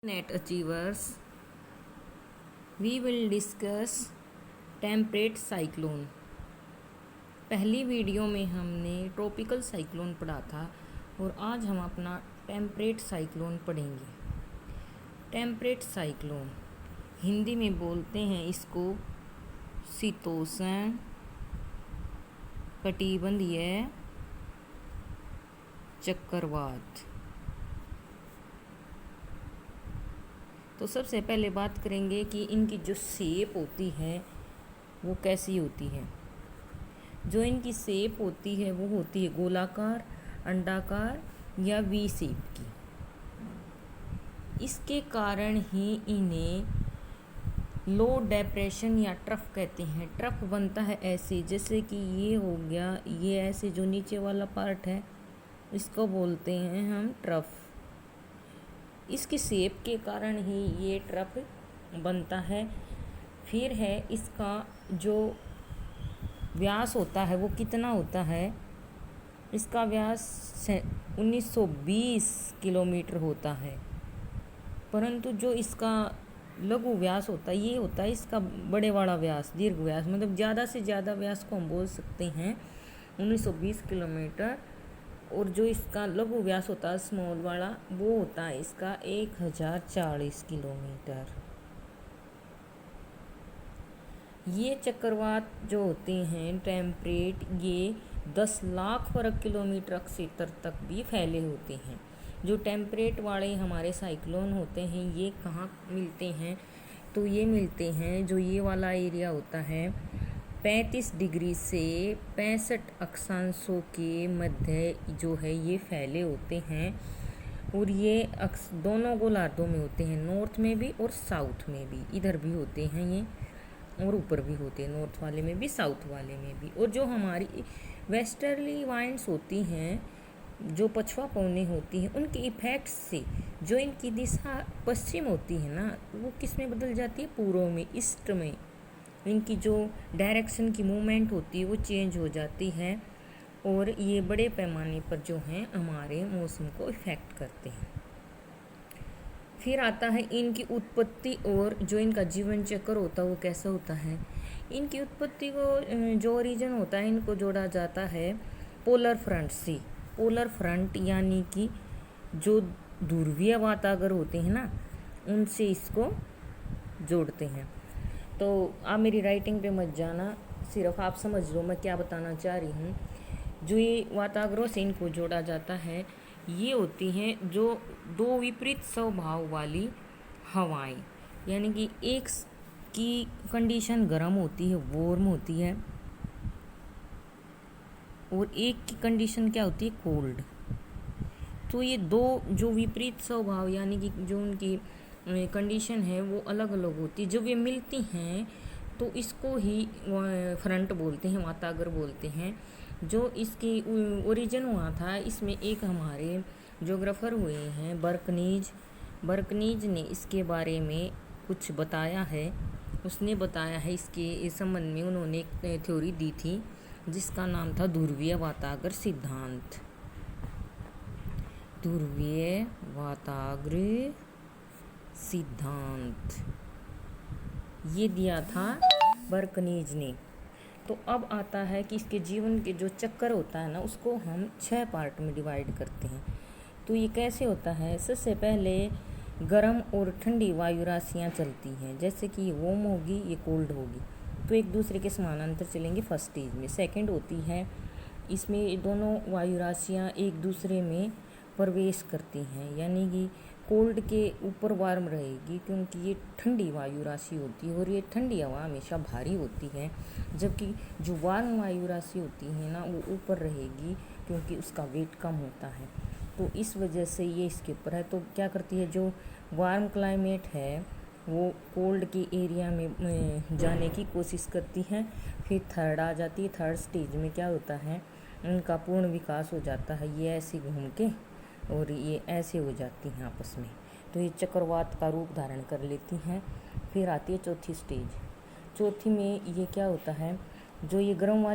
Net achievers, we will discuss temperate cyclone. पहली video में हमने ट्रॉपिकल साइक्लोन पढ़ा था और आज हम अपना टेम्परेट साइक्लोन पढ़ेंगे। टेम्परेट साइक्लोन हिंदी में बोलते हैं इसको शीतोष्ण कटिबंधीय चक्रवात। तो सबसे पहले बात करेंगे कि इनकी जो शेप होती है वो कैसी होती है। जो इनकी शेप होती है वो होती है गोलाकार, अंडाकार या वी शेप की। इसके कारण ही इन्हें लो डिप्रेशन या ट्रफ कहते हैं। ट्रफ बनता है ऐसे, जैसे कि ये हो गया, ये ऐसे जो नीचे वाला पार्ट है इसको बोलते हैं हम ट्रफ। इसकी शेप के कारण ही ये ट्रफ बनता है। फिर है इसका जो व्यास होता है वो कितना होता है। इसका व्यास 1920 किलोमीटर होता है, परंतु जो इसका लघु व्यास होता है ये होता है इसका बड़े वाला व्यास, दीर्घ व्यास, मतलब ज़्यादा से ज़्यादा व्यास को हम बोल सकते हैं 1920 किलोमीटर। और जो इसका लघु व्यास होता है स्मॉल वाला वो होता है इसका 1040 किलोमीटर। ये चक्रवात जो होते हैं टेम्परेट, ये 10 लाख वर्ग किलोमीटर क्षेत्र तक भी फैले होते हैं। जो टेम्परेट वाले हमारे साइक्लोन होते हैं ये कहाँ मिलते हैं, तो ये मिलते हैं जो ये वाला एरिया होता है 35 डिग्री से 65 अक्षांशों के मध्य जो है ये फैले होते हैं। और ये दोनों गोलार्धों में होते हैं, नॉर्थ में भी और साउथ में भी। इधर भी होते हैं ये और ऊपर भी होते हैं, नॉर्थ वाले में भी साउथ वाले में भी। और जो हमारी वेस्टर्ली वाइंड्स होती हैं, जो पछुआ पवनें होती हैं, उनके इफेक्ट से जो इनकी दिशा पश्चिम होती है ना, वो किस में बदल जाती है, पूर्व में, ईस्ट में। इनकी जो डायरेक्शन की मूवमेंट होती है वो चेंज हो जाती है और ये बड़े पैमाने पर जो हैं हमारे मौसम को इफ़ेक्ट करते हैं। फिर आता है इनकी उत्पत्ति और जो इनका जीवन चक्र होता है वो कैसा होता है। इनकी उत्पत्ति को जो ओरिजिन होता है इनको जोड़ा जाता है पोलर फ्रंट से। पोलर फ्रंट यानी कि जो ध्रुवीय वातागर होते हैं ना, उनसे इसको जोड़ते हैं। तो आप मेरी राइटिंग पे मत जाना, सिर्फ आप समझ लो मैं क्या बताना चाह रही हूँ। जो ये वातावरणों से इनको जोड़ा जाता है ये होती हैं जो दो विपरीत स्वभाव वाली हवाएं, यानी कि एक की कंडीशन गर्म होती है, वार्म होती है, और एक की कंडीशन क्या होती है, कोल्ड। तो ये दो जो विपरीत स्वभाव यानी कि जो उनकी कंडीशन है वो अलग अलग होती है। जब ये मिलती हैं तो इसको ही फ्रंट बोलते हैं, वातागर बोलते हैं। जो इसकी ओरिजिन हुआ था, इसमें एक हमारे ज्योग्राफर हुए हैं बर्कनीज ने इसके बारे में कुछ बताया है। उसने बताया है इसके संबंध में, उन्होंने एक थ्योरी दी थी जिसका नाम था ध्रुवीय वातागर सिद्धांत। ध्रुवीय वातागर सिद्धांत ये दिया था बर्कनीज ने। तो अब आता है कि इसके जीवन के जो चक्कर होता है ना, उसको हम 6 पार्ट में डिवाइड करते हैं। तो ये कैसे होता है, सबसे पहले गर्म और ठंडी वायु राशियाँ चलती हैं, जैसे कि ये वार्म होगी, ये कोल्ड होगी, तो एक दूसरे के समानांतर चलेंगे फर्स्ट स्टेज में। सेकंड होती है, इसमें दोनों वायु राशियाँ एक दूसरे में प्रवेश करती हैं, यानी कि कोल्ड के ऊपर वार्म रहेगी क्योंकि ये ठंडी वायु राशि होती है और ये ठंडी हवा हमेशा भारी होती है, जबकि जो वार्म वायु राशि होती है ना वो ऊपर रहेगी क्योंकि उसका वेट कम होता है। तो इस वजह से ये इसके ऊपर है। तो क्या करती है, जो वार्म क्लाइमेट है वो कोल्ड के एरिया में जाने की कोशिश करती है। फिर थर्ड आ जाती है, थर्ड स्टेज में क्या होता है, उनका पूर्ण विकास हो जाता है, ये ऐसे घूम के और ये ऐसे हो जाती हैं आपस में, तो ये चक्रवात का रूप धारण कर लेती हैं। फिर आती है चौथी स्टेज। चौथी में ये क्या होता है, जो ये गर्म वाली